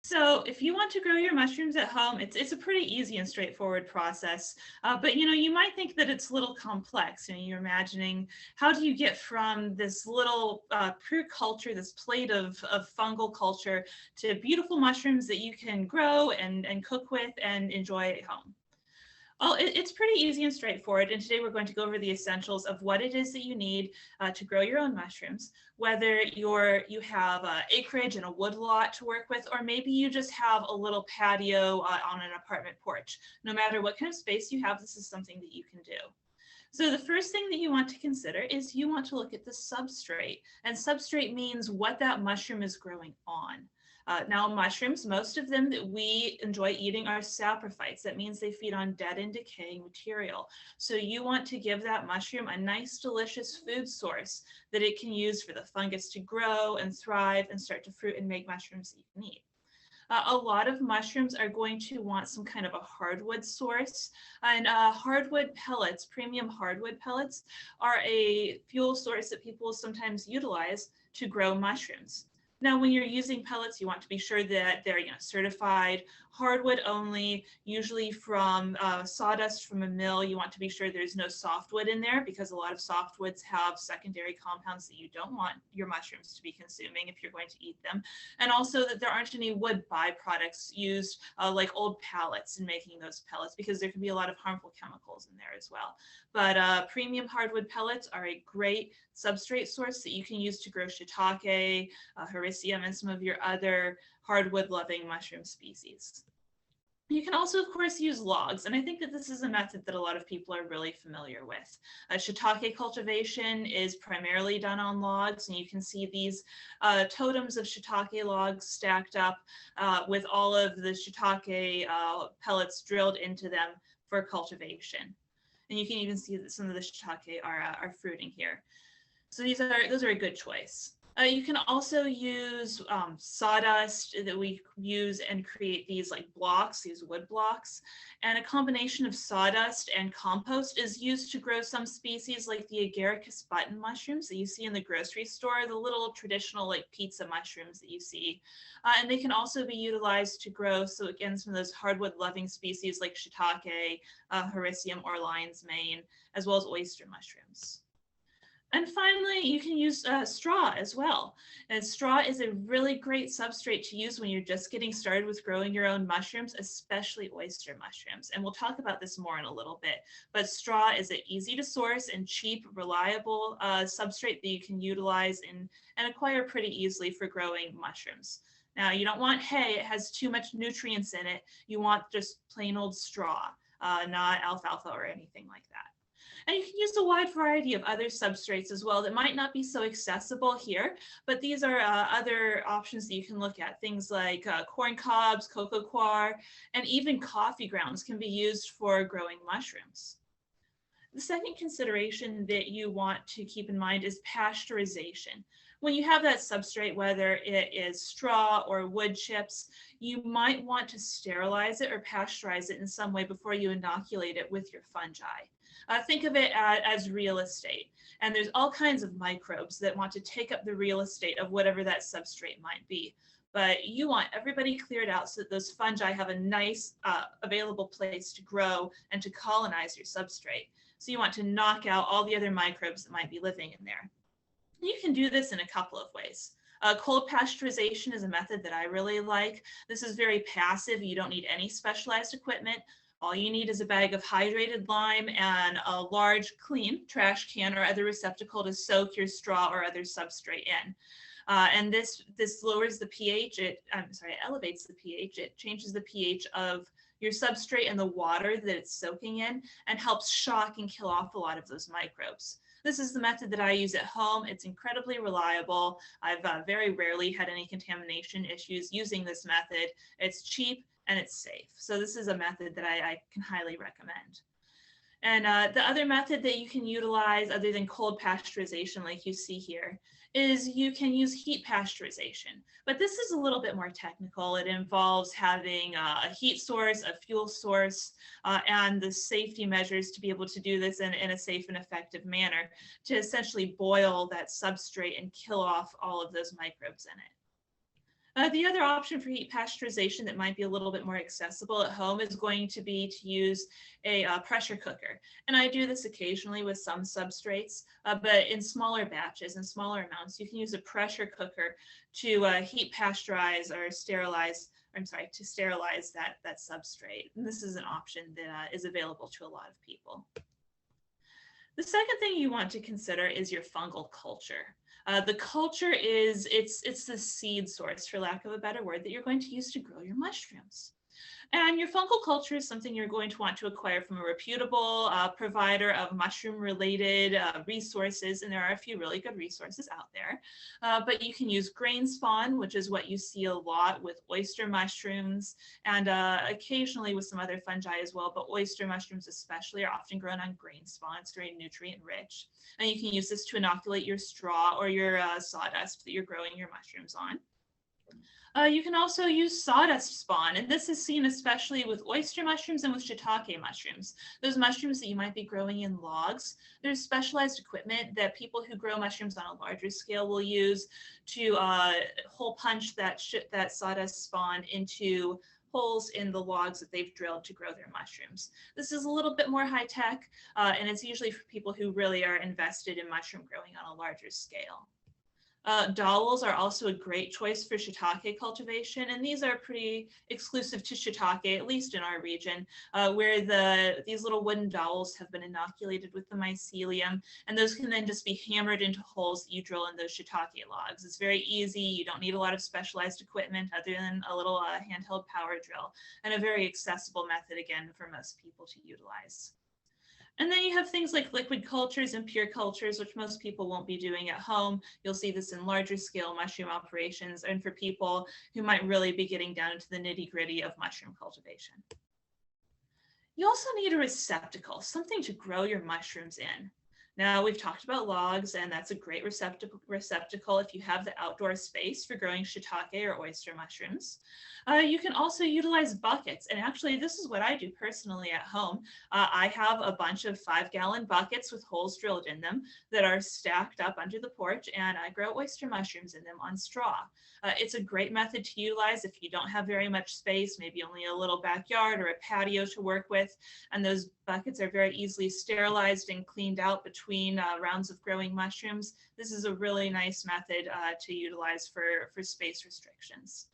So if you want to grow your mushrooms at home, it's a pretty easy and straightforward process. But you might think that it's a little complex. You're imagining, how do you get from this little pure culture, this plate of fungal culture, to beautiful mushrooms that you can grow and cook with and enjoy at home? Well, it's pretty easy and straightforward. And today we're going to go over the essentials of what it is that you need to grow your own mushrooms, whether you have acreage and a wood lot to work with, or maybe you just have a little patio on an apartment porch. No matter what kind of space you have, this is something that you can do. So the first thing that you want to consider is you want to look at the substrate. And substrate means what that mushroom is growing on. Now, mushrooms, most of them that we enjoy eating are saprophytes. That means they feed on dead and decaying material. So you want to give that mushroom a nice, delicious food source that it can use for the fungus to grow and thrive and start to fruit and make mushrooms that you can eat. A lot of mushrooms are going to want some kind of a hardwood source. And hardwood pellets, premium hardwood pellets, are a fuel source that people sometimes utilize to grow mushrooms. Now, when you're using pellets, you want to be sure that they're certified hardwood only, usually from sawdust from a mill. You want to be sure there's no softwood in there, because a lot of softwoods have secondary compounds that you don't want your mushrooms to be consuming if you're going to eat them. And also that there aren't any wood byproducts used like old pallets in making those pellets, because there can be a lot of harmful chemicals in there as well. But premium hardwood pellets are a great substrate source that you can use to grow shiitake, Hericium, and some of your other hardwood-loving mushroom species. You can also, of course, use logs, and I think that this is a method that a lot of people are really familiar with. Shiitake cultivation is primarily done on logs, and you can see these totems of shiitake logs stacked up with all of the shiitake pellets drilled into them for cultivation. And you can even see that some of the shiitake are fruiting here. So those are a good choice. You can also use sawdust that we use and create these like blocks, these wood blocks. And a combination of sawdust and compost is used to grow some species like the agaricus button mushrooms that you see in the grocery store, the little traditional like pizza mushrooms that you see. And they can also be utilized to grow, so again, some of those hardwood loving species like shiitake, Hericium or lion's mane, as well as oyster mushrooms. And finally, you can use straw as well. And straw is a really great substrate to use when you're just getting started with growing your own mushrooms, especially oyster mushrooms. And we'll talk about this more in a little bit. But straw is an easy to source and cheap, reliable substrate that you can utilize and acquire pretty easily for growing mushrooms. Now, you don't want hay. It has too much nutrients in it. You want just plain old straw, not alfalfa or anything like that. And you can use a wide variety of other substrates as well that might not be so accessible here, but these are other options that you can look at. Things like corn cobs, cocoa coir, and even coffee grounds can be used for growing mushrooms. The second consideration that you want to keep in mind is pasteurization. When you have that substrate, whether it is straw or wood chips, you might want to sterilize it or pasteurize it in some way before you inoculate it with your fungi. Think of it as real estate. And there's all kinds of microbes that want to take up the real estate of whatever that substrate might be. But you want everybody cleared out so that those fungi have a nice available place to grow and to colonize your substrate. So you want to knock out all the other microbes that might be living in there. You can do this in a couple of ways. Cold pasteurization is a method that I really like. This is very passive. You don't need any specialized equipment. All you need is a bag of hydrated lime and a large, clean trash can or other receptacle to soak your straw or other substrate in. And this lowers the pH. It elevates the pH. It changes the pH of your substrate and the water that it's soaking in, and helps shock and kill off a lot of those microbes. This is the method that I use at home. It's incredibly reliable. I've very rarely had any contamination issues using this method. It's cheap and it's safe. So this is a method that I can highly recommend. And the other method that you can utilize other than cold pasteurization, like you see here, is you can use heat pasteurization. But this is a little bit more technical. It involves having a heat source, a fuel source, and the safety measures to be able to do this in a safe and effective manner to essentially boil that substrate and kill off all of those microbes in it. The other option for heat pasteurization that might be a little bit more accessible at home is going to be to use a pressure cooker. And I do this occasionally with some substrates, but in smaller batches and smaller amounts, you can use a pressure cooker to heat pasteurize or sterilize, to sterilize that substrate. And this is an option that is available to a lot of people. The second thing you want to consider is your fungal culture. The culture is, it's the seed source, for lack of a better word, that you're going to use to grow your mushrooms. And your fungal culture is something you're going to want to acquire from a reputable provider of mushroom-related resources, and there are a few really good resources out there. But you can use grain spawn, which is what you see a lot with oyster mushrooms, and occasionally with some other fungi as well, but oyster mushrooms especially are often grown on grain spawn. It's very nutrient-rich. And you can use this to inoculate your straw or your sawdust that you're growing your mushrooms on. You can also use sawdust spawn, and this is seen especially with oyster mushrooms and with shiitake mushrooms. Those mushrooms that you might be growing in logs, there's specialized equipment that people who grow mushrooms on a larger scale will use to hole punch that sawdust spawn into holes in the logs that they've drilled to grow their mushrooms. This is a little bit more high tech, and it's usually for people who really are invested in mushroom growing on a larger scale. Dowels are also a great choice for shiitake cultivation, and these are pretty exclusive to shiitake, at least in our region, where these little wooden dowels have been inoculated with the mycelium, and those can then just be hammered into holes that you drill in those shiitake logs. It's very easy. You don't need a lot of specialized equipment other than a little handheld power drill, and a very accessible method, again, for most people to utilize. And then you have things like liquid cultures and pure cultures, which most people won't be doing at home. You'll see this in larger scale mushroom operations and for people who might really be getting down into the nitty gritty of mushroom cultivation. You also need a receptacle, something to grow your mushrooms in. Now, we've talked about logs, and that's a great receptacle if you have the outdoor space for growing shiitake or oyster mushrooms. You can also utilize buckets, and actually this is what I do personally at home. I have a bunch of 5-gallon buckets with holes drilled in them that are stacked up under the porch, and I grow oyster mushrooms in them on straw. It's a great method to utilize if you don't have very much space, maybe only a little backyard or a patio to work with, and those buckets are very easily sterilized and cleaned out between rounds of growing mushrooms. This is a really nice method to utilize for space restrictions.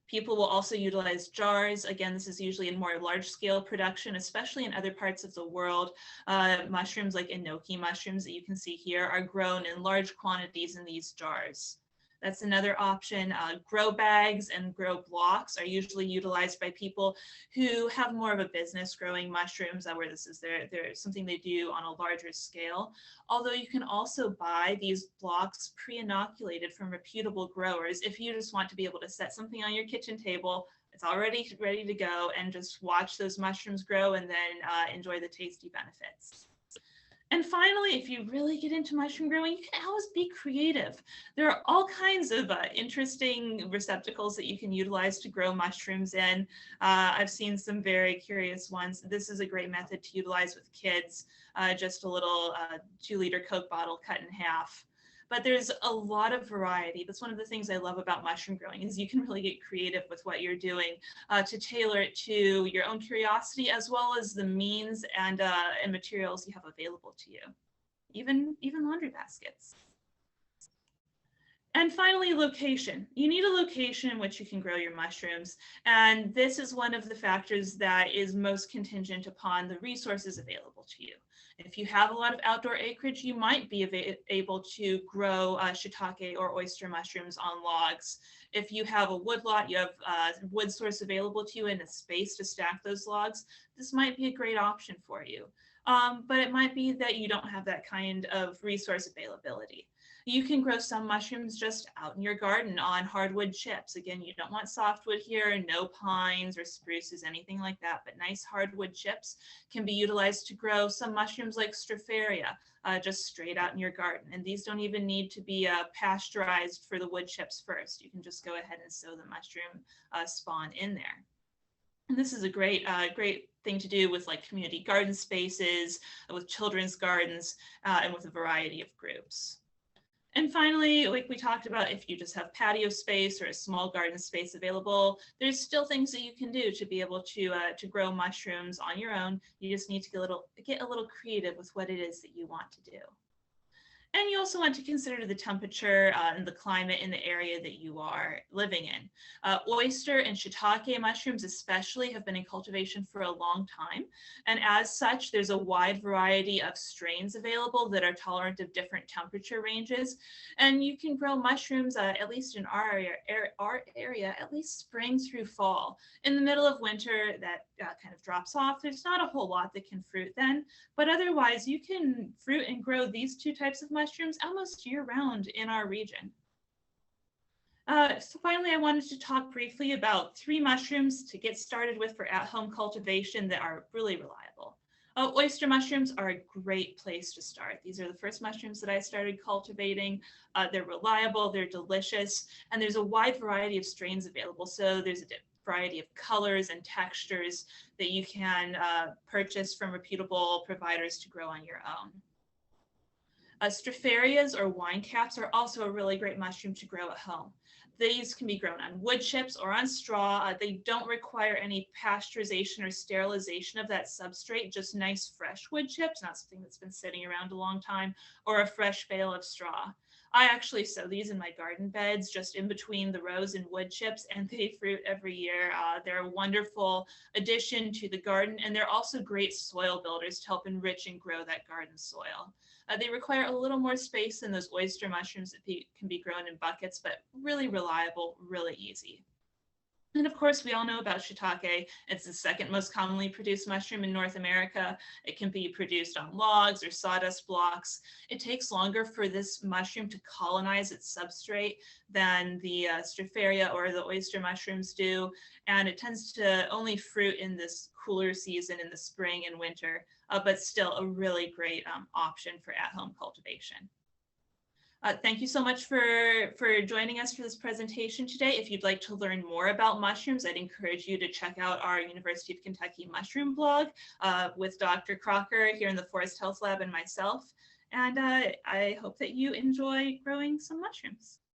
People will also utilize jars. Again, this is usually in more large-scale production, especially in other parts of the world. Mushrooms like enoki mushrooms that you can see here are grown in large quantities in these jars. That's another option. Grow bags and grow blocks are usually utilized by people who have more of a business growing mushrooms, where this is something they do on a larger scale. Although you can also buy these blocks pre-inoculated from reputable growers if you just want to be able to set something on your kitchen table. It's already ready to go, and just watch those mushrooms grow and then enjoy the tasty benefits. And finally, if you really get into mushroom growing, you can always be creative. There are all kinds of interesting receptacles that you can utilize to grow mushrooms in. I've seen some very curious ones. This is a great method to utilize with kids, just a little 2-liter Coke bottle cut in half. But there's a lot of variety. That's one of the things I love about mushroom growing, is you can really get creative with what you're doing to tailor it to your own curiosity, as well as the means and materials you have available to you, even laundry baskets. And finally, location. You need a location in which you can grow your mushrooms. And this is one of the factors that is most contingent upon the resources available to you. If you have a lot of outdoor acreage, you might be able to grow shiitake or oyster mushrooms on logs. If you have a woodlot, you have a wood source available to you and a space to stack those logs, this might be a great option for you. But it might be that you don't have that kind of resource availability. You can grow some mushrooms just out in your garden on hardwood chips. Again, you don't want softwood here, no pines or spruces, anything like that, but nice hardwood chips can be utilized to grow some mushrooms like Stropharia, just straight out in your garden. And these don't even need to be pasteurized for the wood chips first. You can just go ahead and sow the mushroom spawn in there. And this is a great thing to do with like community garden spaces, with children's gardens, and with a variety of groups. And finally, like we talked about, if you just have patio space or a small garden space available, there's still things that you can do to be able to grow mushrooms on your own. You just need to get a little creative with what it is that you want to do. And you also want to consider the temperature and the climate in the area that you are living in. Oyster and shiitake mushrooms especially have been in cultivation for a long time. And as such, there's a wide variety of strains available that are tolerant of different temperature ranges. And you can grow mushrooms, at least in our area, at least spring through fall. In the middle of winter, that kind of drops off. There's not a whole lot that can fruit then, but otherwise, you can fruit and grow these two types of mushrooms almost year round in our region. So finally, I wanted to talk briefly about 3 mushrooms to get started with for at-home cultivation that are really reliable. Oyster mushrooms are a great place to start. These are the first mushrooms that I started cultivating. They're reliable, they're delicious, and there's a wide variety of strains available. So there's a variety of colors and textures that you can purchase from reputable providers to grow on your own. Stropharias or wine caps are also a really great mushroom to grow at home. These can be grown on wood chips or on straw. They don't require any pasteurization or sterilization of that substrate, just nice fresh wood chips, not something that's been sitting around a long time, or a fresh bale of straw. I actually sow these in my garden beds just in between the rows in wood chips, and they fruit every year. They're a wonderful addition to the garden, and they're also great soil builders to help enrich and grow that garden soil. They require a little more space than those oyster mushrooms that can be grown in buckets, but really reliable, really easy. And of course, we all know about shiitake. It's the second most commonly produced mushroom in North America. It can be produced on logs or sawdust blocks. It takes longer for this mushroom to colonize its substrate than the Stropharia or the oyster mushrooms do. And it tends to only fruit in this cooler season in the spring and winter, but still a really great option for at-home cultivation. Thank you so much for joining us for this presentation today. If you'd like to learn more about mushrooms, I'd encourage you to check out our University of Kentucky mushroom blog with Dr. Crocker here in the Forest Health Lab and myself. And I hope that you enjoy growing some mushrooms.